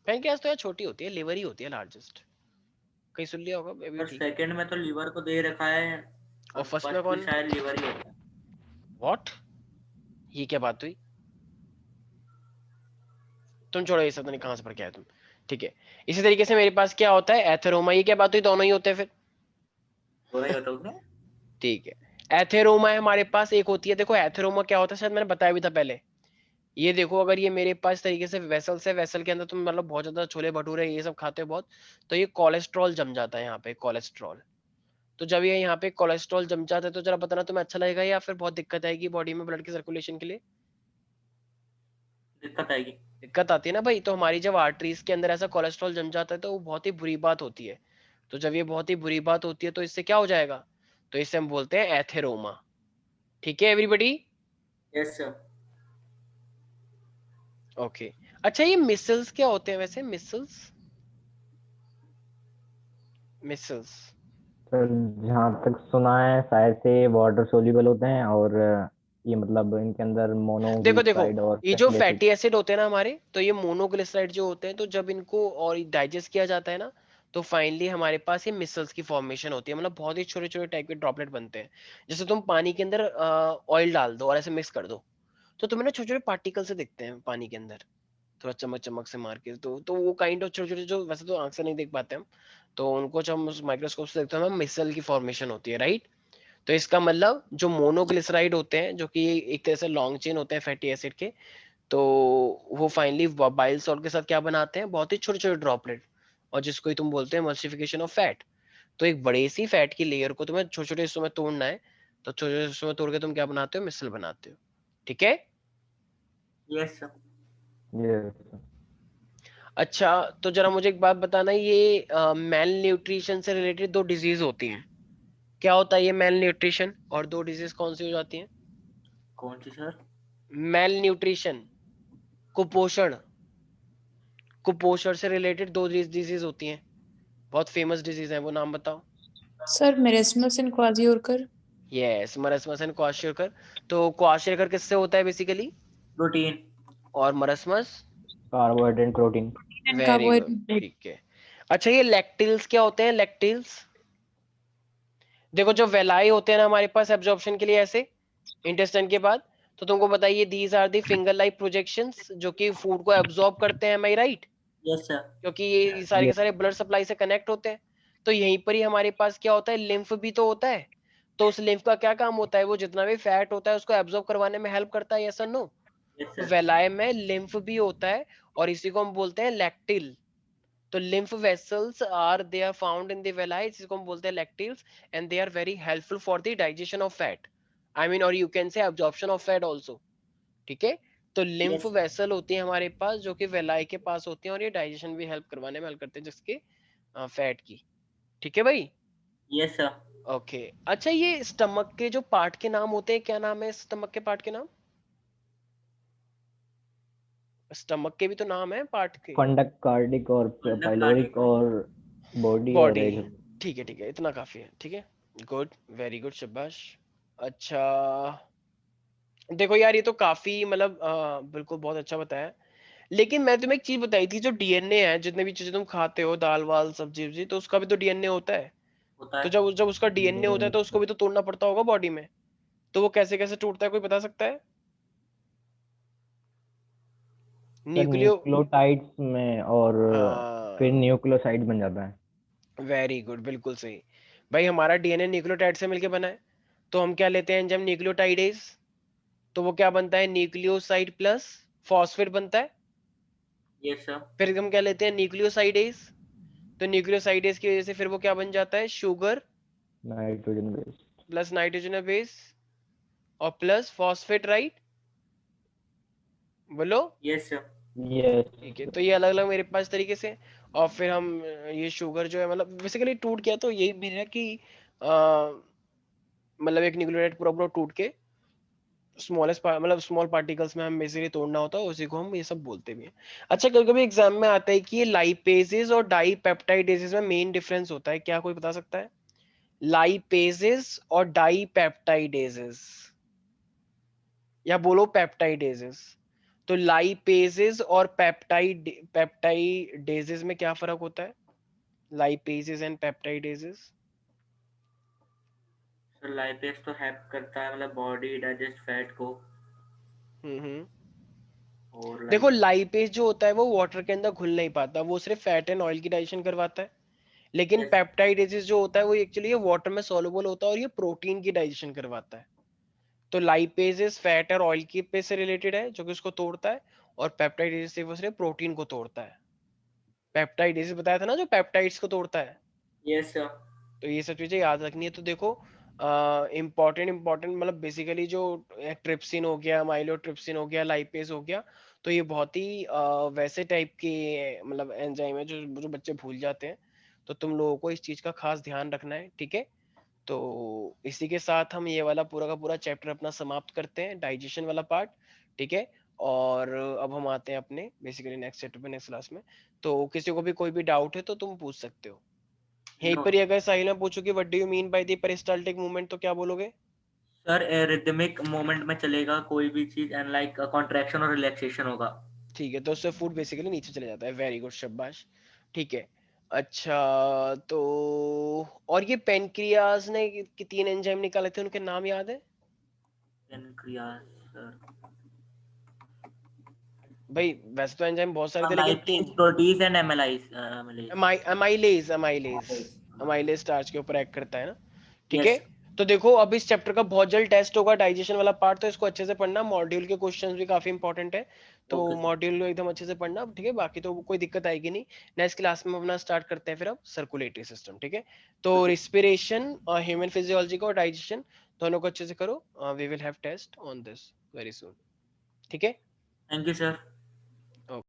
A: पैनक्रियास तो यार छोटी होती है, लीवर ही होती है लार्जेस्ट। कहीं सुन लिया होगा,
B: पर
A: ठीक।
B: सेकंड में तो लीवर को दे रखा है
A: और फर्स्ट में
B: भी
A: कौन?
B: शायद लीवर ही होता है।
A: व्हाट? ये क्या बात हुई? तुम छोड़ो, ये सब तो नहीं, कहां से पढ़ के आए तुम? ठीक है। इसी तरीके से मेरे पास क्या होता है? एथेरोमा। ये क्या बात हुई? दोनों ही होते हैं फिर।
B: दोनों ही होता है उसमें।
A: ठीक है। एथेरोमा है हमारे पास, एक होती है। देखो एथेरोमा क्या होता है, शायद मैंने बताया भी था पहले। ये देखो, अगर ये मेरे पास इस तरीके से वेसल्स है, वेसल के अंदर तुम मतलब बहुत ज्यादा छोले भटूरे ये सब खाते हो बहुत, तो ये कोलेस्ट्रॉल जम जाता है यहाँ पे, कोलेस्ट्रॉल। तो जब ये यहाँ पे कोलेस्ट्रॉल जम जाता है तो जरा बताना, तुम्हें अच्छा लगेगा या फिर बहुत दिक्कत आएगी बॉडी में ब्लड के सर्कुलेशन के लिए?
B: दिक्कत आएगी।
A: दिक्कत आती है ना भाई। तो हमारी जब आर्टरीज के अंदर ऐसा कोलेस्ट्रॉल जम जाता है तो वो बहुत ही बुरी बात होती है। तो जब ये बहुत ही बुरी बात होती है तो इससे क्या हो जाएगा? तो इससे हम बोलते हैं एथेरोमा। ठीक है एवरीबॉडी?
B: Yes sir.
A: ओके। अच्छा, ये मिसल्स क्या होते हैं वैसे? Micelles, micelles.
C: सर जहाँ तक सुना है शायद से वाटर सोल्यूबल होते हैं और ये मतलब इनके अंदर
A: देखो देखो,
C: मोनोग्लिसराइड और
A: ये जो
C: फैटी एसिड।
A: फैटी एसिड होते हैं ना हमारे, तो ये मोनोग्लिसराइड जो होते हैं, तो जब इनको और डाइजेस्ट किया जाता है ना, तो फाइनली हमारे पास ये मिसल्स की फॉर्मेशन होती है। मतलब बहुत ही छोटे छोटे टाइप के ड्रॉपलेट बनते हैं। जैसे तुम पानी के अंदर ऑयल डाल दो और ऐसे मिक्स कर दो, तो तुम्हें ना छोटे छोटे पार्टिकल से दिखते हैं पानी के अंदर, थोड़ा चमक चमक से मार के। तो वो काइंड ऑफ छोटे छोटे, जो वैसे तो आंख से नहीं देख पाते हम, तो उनको जब हम उस माइक्रोस्कोप से देखते हैं, हमें मिसल की फॉर्मेशन होती है, राइट? तो इसका मतलब जो मोनोग्लिसराइड होते हैं, जो कि एक तरह से लॉन्ग चेन होते हैं फैटी एसिड के, तो वो फाइनली बाइल सॉल्ट के साथ क्या बनाते हैं? बहुत ही छोटे छोटे ड्रॉपलेट, और जिसको ही तुम बोलते हैं एमल्सिफिकेशन ऑफ फैट। तो एक बड़ी सी फैट की लेयर को तुम्हें छोटे छोटे हिस्सों में तोड़ना है, तो छोटे छोटे हिस्सों में तोड़ के तुम क्या बनाते हो? मिसल बनाते हो। ठीक है?
B: Yes sir.
C: यस।
A: अच्छा, तो जरा मुझे एक बात बताना, ये मेल न्यूट्रिशन से रिलेटेड दो डिजीज होती हैं, क्या होता है ये मेल न्यूट्रिशन? और दो डिजीज कौन सी हो जाती हैं?
B: कौन सी सर?
A: मेल न्यूट्रिशन, कुपोषण। कुपोषण से रिलेटेड दो डिजीज होती हैं, बहुत फेमस डिजीज है, वो नाम बताओ।
D: Sir marasmus and kwashiorkor.
A: Yes, marasmus and kwashiorkor. तो क्वाशियोकर किससे होता है बेसिकली?
B: प्रोटीन।
A: और marasmus?
C: Carbohydrate protein.
D: And
A: very good,
D: carbohydrate.
A: ठीक है। अच्छा, ये लैक्टिल्स क्या होते हैं? लैक्टिल्स, देखो जो वेलाई होते हैं ना हमारे पास एब्जॉर्प्शन के लिए ऐसे इंटेस्टाइन के बाद, तो तुमको बताइए, these are the finger like projections जो कि फूड को एब्जॉर्ब करते हैं, मैं राइट?
B: Yes sir.
A: क्योंकि ये सारे के
C: यस।
A: सारे ब्लड सप्लाई से कनेक्ट होते हैं। तो यहीं पर ही हमारे पास क्या होता है? लिम्फ भी तो होता है। तो उस लिम्फ का क्या काम होता है? वो जितना भी फैट होता है उसको एब्जॉर्ब करवाने में हेल्प करता है, यस और नो?
B: यस
A: तो
B: सर।
A: वेलाय में लिम्फ भी होता है, और इसी को हम बोलते हैं लैक्टिल। तो lymph vessels are they are found in the villi, जिसको हम बोलते हैं lacteals, and they are very helpful for the digestion of fat, I mean, or you can say absorption of fat also. ठीक है? तो lymph
B: यस।
A: vessel होती है हमारे पास, जो कि villi के पास होती हैं, और ये डाइजेशन भी हेल्प करवाने में हेल्प करते हैं जिसके फैट की। ठीक है भाई?
B: Yes sir.
A: ओके। अच्छा, ये स्टमक के जो पार्ट के नाम होते हैं, क्या नाम है स्टमक के पार्ट के नाम? स्टमक के भी तो नाम है पार्ट के।
C: कंडक्ट, कार्डिक और पाइलोरिक और बॉडी और
A: बॉडी।
C: एक।
A: ठीक है ठीक है, इतना काफी है, ठीक है। गुड, वेरी गुड, शाबाश। अच्छा, देखो यार, ये तो काफी मतलब बिल्कुल बहुत अच्छा बताया। लेकिन मैं तुम्हें एक चीज बताई थी, जो डीएनए है, जितने भी चीजें तुम खाते हो, दाल वाल सब्जी वब्जी, तो उसका भी तो डीएनए होता है।
B: होता
A: तो
B: है।
A: जब जब उसका डीएनए होता है तो उसको भी तो तोड़ना पड़ता होगा बॉडी में। तो वो कैसे कैसे टूटता है, कोई बता सकता है? न्यूक्लियो
C: न्यूक्लियोटाइड्स में और फिर न्यूक्लियोसाइड बन जाता है।
A: वेरी गुड, बिल्कुल सही भाई। हमारा डीएनए न्यूक्लियोटाइड से मिलके बना है, तो हम क्या लेते हैं एंजाइम न्यूक्लियोटाइडेज, तो वो क्या बनता है न्यूक्लियोसाइड प्लस फॉस्फेट बनता है।
B: Yes sir.
A: फिर हम क्या लेते हैं न्यूक्लियोसाइडेज, तो न्यूक्लियोसाइडेज की वजह से फिर वो क्या बन जाता है sugar
C: nitrogen base.
A: Plus nitrogen base और प्लस फॉस्फेट, राइट? बोलो।
B: Yes sir.
C: यस।
A: ठीक है, तो ये अलग अलग मेरे पास तरीके से। और फिर हम ये शुगर जो है मतलब बेसिकली टूट गया, तो यही मेरा कि मतलब एक न्यूक्लियोटाइड पूरा पूरा टूट के स्मॉलेस्ट मतलब स्मॉल पार्टिकल्स में हम बेसिकली तोड़ना होता है, उसी को हम ये सब बोलते भी हैं। अच्छा, कभी कभी एग्जाम में आता है कि ये लाइपेजेस और डाईपेप्टाइडेजेस में मेन डिफरेंस होता है, क्या कोई बता सकता है? लाइपेजेस और डाईपेप्टाइडेजेस, या बोलो पेप्टाइडेजेस। तो लाइपेजेस और पेप्टाइडेजेस में क्या फर्क होता है? Lipases and peptidases.
B: Sir lipase तो हेल्प करता है मतलब बॉडी डाइजेस्ट फैट को,
A: हम्म।
B: और
A: देखो
B: लाइक
A: लाइपेज जो होता है वो वाटर के अंदर घुल नहीं पाता, वो सिर्फ फैट एंड ऑयल की डाइजेशन करवाता है। लेकिन
B: यस
A: पेप्टाइडेजेस जो होता है वो एक्चुअली ये वाटर में सॉल्युबल होता है और ये प्रोटीन की डाइजेशन करवाता है। तो लाइपेजेस फैट और ऑयल की पे से रिलेटेड है जो कि उसको तोड़ता है, और पेप्टाइडेजेस से वो सिर्फ प्रोटीन को तोड़ता है। पेप्टाइडेजेस बताया था ना, जो पेप्टाइड्स को तोड़ता है।
B: Yes sir.
A: तो ये सब चीजें याद रखनी है। तो देखो इम्पोर्टेंट मतलब बेसिकली जो ट्रिप्सिन हो गया, माइलोट्रिप्सिन हो गया, लाइपेज हो गया, तो ये बहुत ही वैसे टाइप के मतलब एंजाइम है जो जो बच्चे भूल जाते हैं। तो तुम लोगों को इस चीज का खास ध्यान रखना है, ठीक है? तो इसी के साथ हम ये वाला पूरा का पूरा चैप्टर अपना समाप्त करते हैं, डाइजेशन वाला पार्ट, ठीक है? और अब हम आते हैं अपने बेसिकली नेक्स्ट चैप्टर पे, नेक्स्ट क्लास में। तो किसी को भी कोई भी डाउट है तो तुम पूछ सकते हो। यहीं
B: नो
A: पर ही अगर साहिल में पूछो कि what do you mean by the peristaltic movement, तो क्या बोलोगे?
B: सर, रिदमिक मोमेंट में चलेगा कोई भी चीज, एंड लाइक कॉन्ट्रैक्शन और रिलैक्सेशन होगा।
A: ठीक है, तो उससे फूड बेसिकली नीचे चले जाता है। वेरी गुड, शाबाश। ठीक है। अच्छा, तो और ये पेनक्रियाज ने कि 3 एंजाइम निकाले थे, उनके नाम याद है?
B: पेनक्रियास सर,
A: भाई वैसे तो एंजाइम बहुत सारे थे लेकिन 3।
B: Lipase, proteases and amylase.
A: Amylase amylase amylase starch के ऊपर एक्ट करता है ना। ठीक है। तो देखो अब इस चैप्टर का बहुत जल्द टेस्ट होगा, डाइजेशन वाला पार्ट, तो इसको अच्छे से पढ़ना। मॉड्यूल के क्वेश्चंस भी काफी इंपॉर्टेंट है, तो
B: ओके सर।
A: मॉड्यूल को एकदम अच्छे से पढ़ना, ठीक है? बाकी तो कोई दिक्कत आएगी नहीं। नेक्स्ट क्लास में अपना स्टार्ट करते हैं फिर अब सर्कुलेटरी सिस्टम, ठीक है? तो
B: ओके,
A: रिस्पिरेशन और ह्यूमन फिजियोलॉजी को, डाइजेशन दोनों को अच्छे से करो। We will have test on this very soon, ठीक है?
B: Thank you sir.